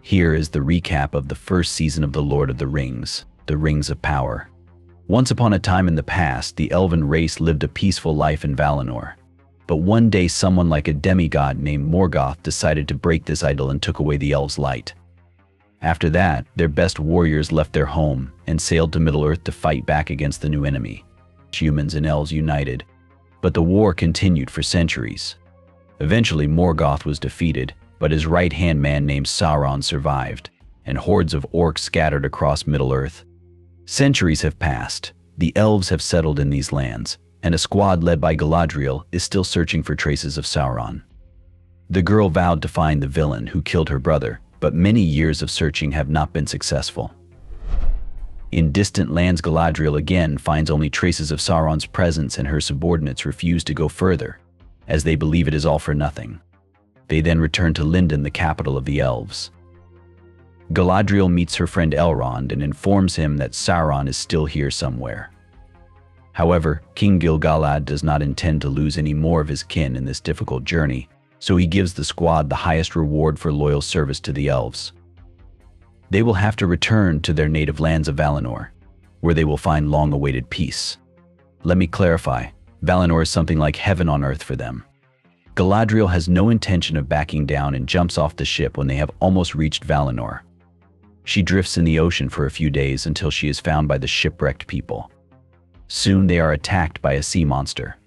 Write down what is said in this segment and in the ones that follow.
Here is the recap of the first season of The Lord of the Rings, The Rings of Power. Once upon a time in the past, the elven race lived a peaceful life in Valinor. But one day someone like a demigod named Morgoth decided to break this idol and took away the elves' light. After that, their best warriors left their home and sailed to Middle-earth to fight back against the new enemy. Humans and elves united, but the war continued for centuries. Eventually Morgoth was defeated, but his right-hand man named Sauron survived, and hordes of orcs scattered across Middle-earth. Centuries have passed, the elves have settled in these lands, and a squad led by Galadriel is still searching for traces of Sauron. The girl vowed to find the villain who killed her brother, but many years of searching have not been successful. In distant lands, Galadriel again finds only traces of Sauron's presence, and her subordinates refuse to go further, as they believe it is all for nothing. They then return to Lindon, the capital of the elves. Galadriel meets her friend Elrond and informs him that Sauron is still here somewhere. However, King Gil-galad does not intend to lose any more of his kin in this difficult journey, so he gives the squad the highest reward for loyal service to the elves. They will have to return to their native lands of Valinor, where they will find long-awaited peace. Let me clarify, Valinor is something like heaven on earth for them. Galadriel has no intention of backing down and jumps off the ship when they have almost reached Valinor. She drifts in the ocean for a few days until she is found by the shipwrecked people. Soon they are attacked by a sea monster.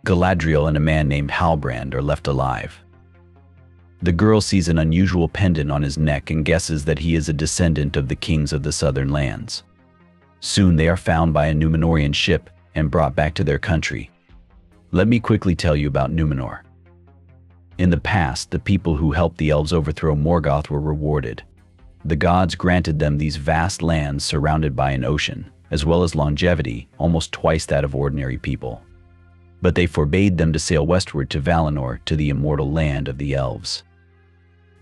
Galadriel and a man named Halbrand are left alive. The girl sees an unusual pendant on his neck and guesses that he is a descendant of the kings of the southern lands. Soon they are found by a Númenorian ship and brought back to their country. Let me quickly tell you about Númenor. In the past, the people who helped the elves overthrow Morgoth were rewarded. The gods granted them these vast lands surrounded by an ocean, as well as longevity, almost twice that of ordinary people. But they forbade them to sail westward to Valinor, to the immortal land of the elves.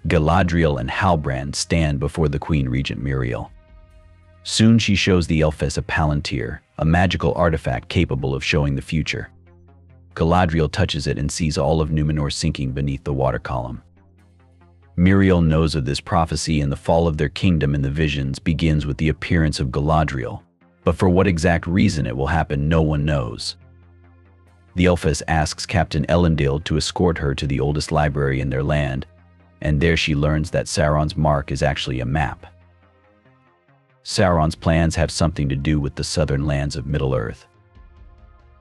Galadriel and Halbrand stand before the Queen Regent Miriel. Soon she shows the elfess a palantir, a magical artifact capable of showing the future. Galadriel touches it and sees all of Númenor sinking beneath the water column. Miriel knows of this prophecy, and the fall of their kingdom in the visions begins with the appearance of Galadriel, but for what exact reason it will happen no one knows. The elfess asks Captain Elendil to escort her to the oldest library in their land, and there she learns that Sauron's mark is actually a map. Sauron's plans have something to do with the southern lands of Middle-earth.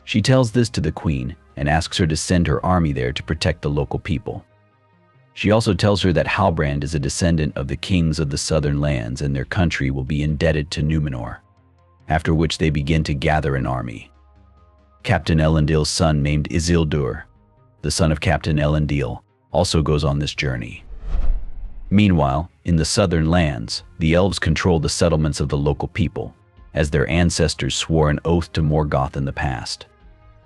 She tells this to the queen and asks her to send her army there to protect the local people. She also tells her that Halbrand is a descendant of the kings of the southern lands and their country will be indebted to Númenor, after which they begin to gather an army. Captain Elendil's son, named Isildur, the son of Captain Elendil, also goes on this journey. Meanwhile, in the southern lands, the elves control the settlements of the local people, as their ancestors swore an oath to Morgoth in the past.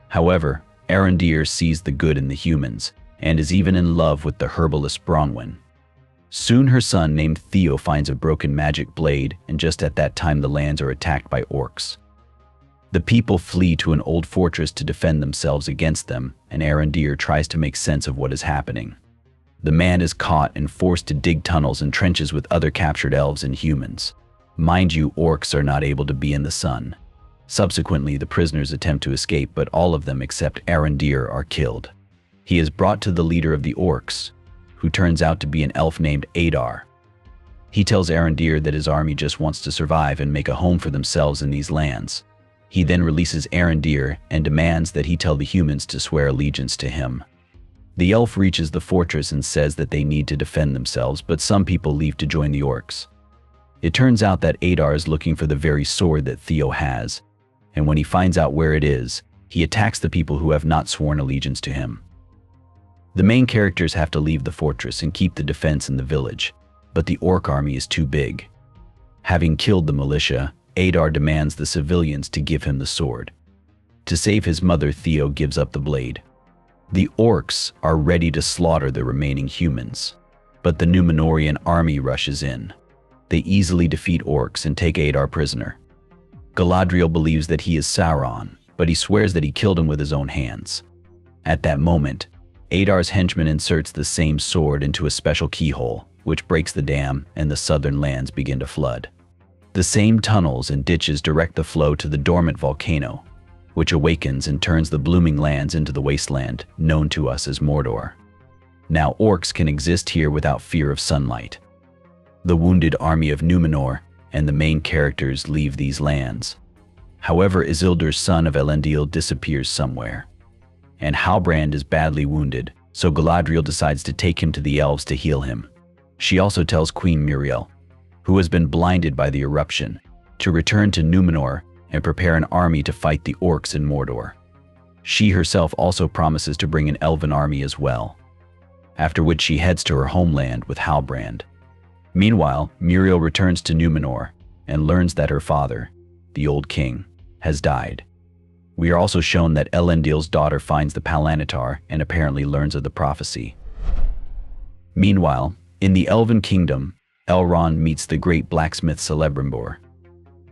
However, Arondir sees the good in the humans, and is even in love with the herbalist Bronwyn. Soon her son named Theo finds a broken magic blade, and just at that time the lands are attacked by orcs. The people flee to an old fortress to defend themselves against them, and Arondir tries to make sense of what is happening. The man is caught and forced to dig tunnels and trenches with other captured elves and humans. Mind you, orcs are not able to be in the sun. Subsequently, the prisoners attempt to escape, but all of them except Arondir are killed. He is brought to the leader of the orcs, who turns out to be an elf named Adar. He tells Arondir that his army just wants to survive and make a home for themselves in these lands. He then releases Arondir and demands that he tell the humans to swear allegiance to him. The elf reaches the fortress and says that they need to defend themselves, but some people leave to join the orcs. It turns out that Adar is looking for the very sword that Theo has, and when he finds out where it is, he attacks the people who have not sworn allegiance to him. The main characters have to leave the fortress and keep the defense in the village, but the orc army is too big. Having killed the militia, Adar demands the civilians to give him the sword. To save his mother, Theo gives up the blade. The orcs are ready to slaughter the remaining humans, but the Númenorian army rushes in. They easily defeat orcs and take Adar prisoner. Galadriel believes that he is Sauron, but he swears that he killed him with his own hands. At that moment, Adar's henchman inserts the same sword into a special keyhole, which breaks the dam, and the southern lands begin to flood. The same tunnels and ditches direct the flow to the dormant volcano, which awakens and turns the blooming lands into the wasteland known to us as Mordor. Now orcs can exist here without fear of sunlight. The wounded army of Númenor and the main characters leave these lands. However, Isildur's son of Elendil disappears somewhere, and Halbrand is badly wounded, so Galadriel decides to take him to the elves to heal him. She also tells Queen Muriel, who has been blinded by the eruption, to return to Númenor and prepare an army to fight the orcs in Mordor. She herself also promises to bring an elven army as well, after which she heads to her homeland with Halbrand. Meanwhile, Muriel returns to Númenor and learns that her father, the old king, has died. We are also shown that Elendil's daughter finds the Palanitar and apparently learns of the prophecy. Meanwhile, in the Elven Kingdom, Elrond meets the great blacksmith Celebrimbor.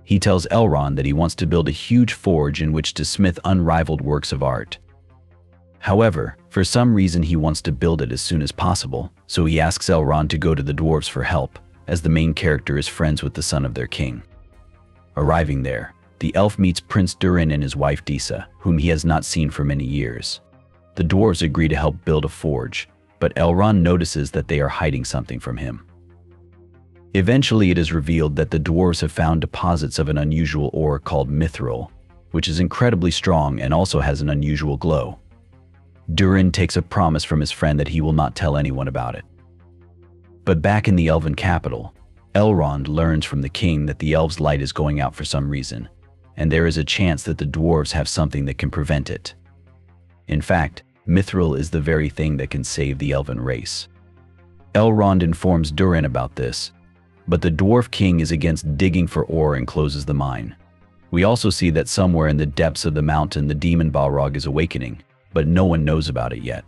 He tells Elrond that he wants to build a huge forge in which to smith unrivaled works of art. However, for some reason he wants to build it as soon as possible, so he asks Elrond to go to the dwarves for help, as the main character is friends with the son of their king. Arriving there, the elf meets Prince Durin and his wife Disa, whom he has not seen for many years. The dwarves agree to help build a forge, but Elrond notices that they are hiding something from him. Eventually it is revealed that the dwarves have found deposits of an unusual ore called Mithril, which is incredibly strong and also has an unusual glow. Durin takes a promise from his friend that he will not tell anyone about it. But back in the elven capital, Elrond learns from the king that the elves' light is going out for some reason, and there is a chance that the dwarves have something that can prevent it. In fact, Mithril is the very thing that can save the elven race. Elrond informs Durin about this, but the dwarf king is against digging for ore and closes the mine. We also see that somewhere in the depths of the mountain the demon Balrog is awakening, but no one knows about it yet.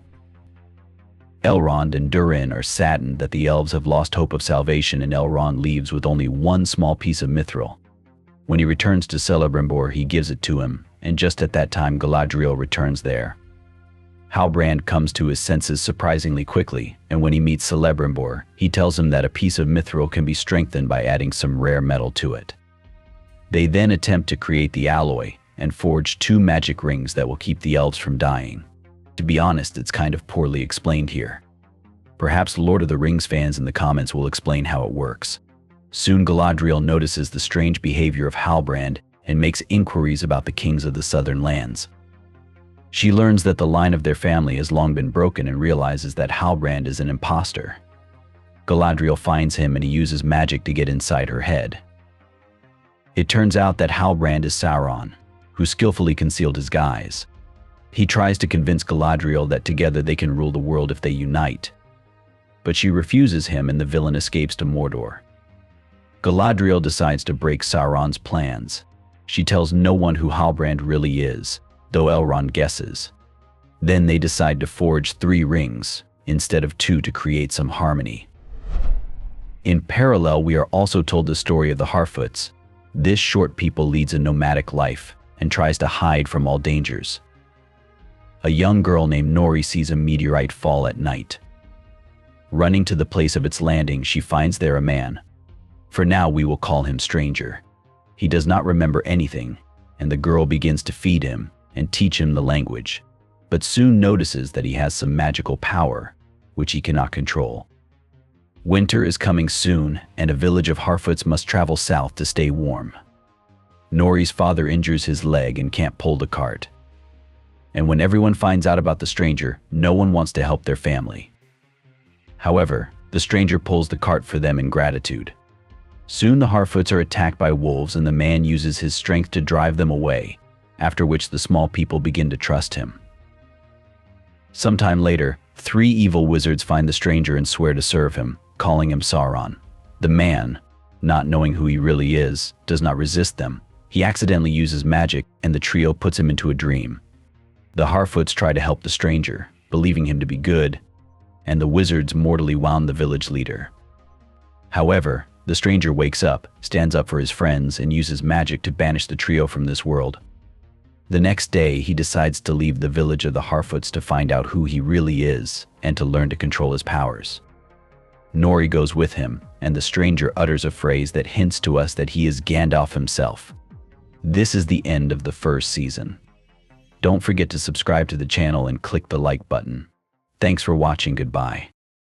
Elrond and Durin are saddened that the elves have lost hope of salvation, and Elrond leaves with only one small piece of Mithril. When he returns to Celebrimbor, he gives it to him, and just at that time Galadriel returns there. Halbrand comes to his senses surprisingly quickly, and when he meets Celebrimbor, he tells him that a piece of Mithril can be strengthened by adding some rare metal to it. They then attempt to create the alloy and forge 2 magic rings that will keep the elves from dying. To be honest, it's kind of poorly explained here. Perhaps Lord of the Rings fans in the comments will explain how it works. Soon Galadriel notices the strange behavior of Halbrand and makes inquiries about the kings of the southern lands. She learns that the line of their family has long been broken and realizes that Halbrand is an imposter. Galadriel finds him and he uses magic to get inside her head. It turns out that Halbrand is Sauron, who skillfully concealed his guise. He tries to convince Galadriel that together they can rule the world if they unite, but she refuses him and the villain escapes to Mordor. Galadriel decides to break Sauron's plans. She tells no one who Halbrand really is, though Elrond guesses. Then they decide to forge 3 rings, instead of 2, to create some harmony. In parallel, we are also told the story of the Harfoots. This short people leads a nomadic life and tries to hide from all dangers. A young girl named Nori sees a meteorite fall at night. Running to the place of its landing, she finds there a man. For now, we will call him Stranger. He does not remember anything, and the girl begins to feed him and teach him the language, but soon notices that he has some magical power, which he cannot control. Winter is coming soon, and a village of Harfoots must travel south to stay warm. Nori's father injures his leg and can't pull the cart. And when everyone finds out about the stranger, no one wants to help their family. However, the stranger pulls the cart for them in gratitude. Soon the Harfoots are attacked by wolves and the man uses his strength to drive them away, after which the small people begin to trust him. Sometime later, 3 evil wizards find the stranger and swear to serve him, calling him Sauron. The man, not knowing who he really is, does not resist them. He accidentally uses magic and the trio puts him into a dream. The Harfoots try to help the stranger, believing him to be good, and the wizards mortally wound the village leader. However, the stranger wakes up, stands up for his friends, and uses magic to banish the trio from this world. The next day, he decides to leave the village of the Harfoots to find out who he really is and to learn to control his powers. Nori goes with him, and the stranger utters a phrase that hints to us that he is Gandalf himself. This is the end of the first season. Don't forget to subscribe to the channel and click the like button. Thanks for watching. Goodbye.